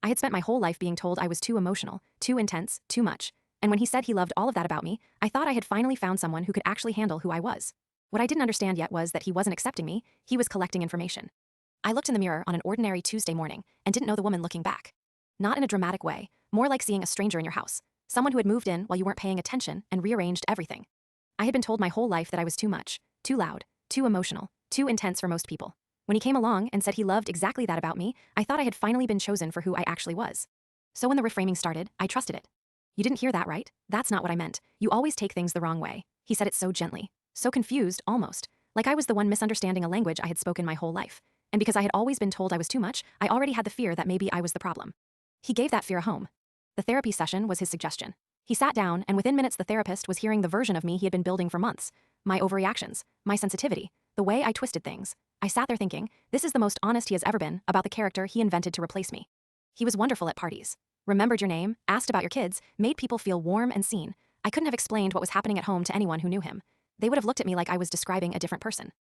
I had spent my whole life being told I was too emotional, too intense, too much. And when he said he loved all of that about me, I thought I had finally found someone who could actually handle who I was. What I didn't understand yet was that he wasn't accepting me, he was collecting information. I looked in the mirror on an ordinary Tuesday morning and didn't know the woman looking back. Not in a dramatic way, more like seeing a stranger in your house, someone who had moved in while you weren't paying attention and rearranged everything. I had been told my whole life that I was too much, too loud, too emotional, too intense for most people. When he came along and said he loved exactly that about me, I thought I had finally been chosen for who I actually was. So when the reframing started, I trusted it. You didn't hear that right? That's not what I meant. You always take things the wrong way. He said it so gently, so confused, almost, like I was the one misunderstanding a language I had spoken my whole life. And because I had always been told I was too much, I already had the fear that maybe I was the problem. He gave that fear a home. The therapy session was his suggestion. He sat down, and within minutes the therapist was hearing the version of me he had been building for months. My overreactions, my sensitivity, the way I twisted things. I sat there thinking, this is the most honest he has ever been about the character he invented to replace me. He was wonderful at parties. Remembered your name, asked about your kids, made people feel warm and seen. I couldn't have explained what was happening at home to anyone who knew him. They would have looked at me like I was describing a different person.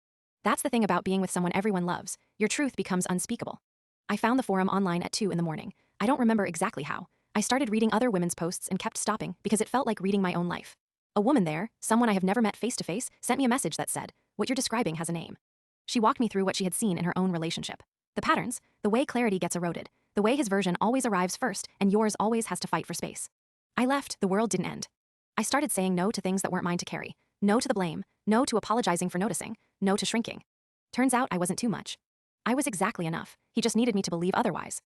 That's the thing about being with someone everyone loves. Your truth becomes unspeakable. I found the forum online at 2 in the morning. I don't remember exactly how. I started reading other women's posts and kept stopping because it felt like reading my own life. A woman there, someone I have never met face to face, sent me a message that said, "What you're describing has a name." She walked me through what she had seen in her own relationship. The patterns, the way clarity gets eroded, the way his version always arrives first and yours always has to fight for space. I left, the world didn't end. I started saying no to things that weren't mine to carry. No to the blame, no to apologizing for noticing, no to shrinking. Turns out I wasn't too much. I was exactly enough. He just needed me to believe otherwise.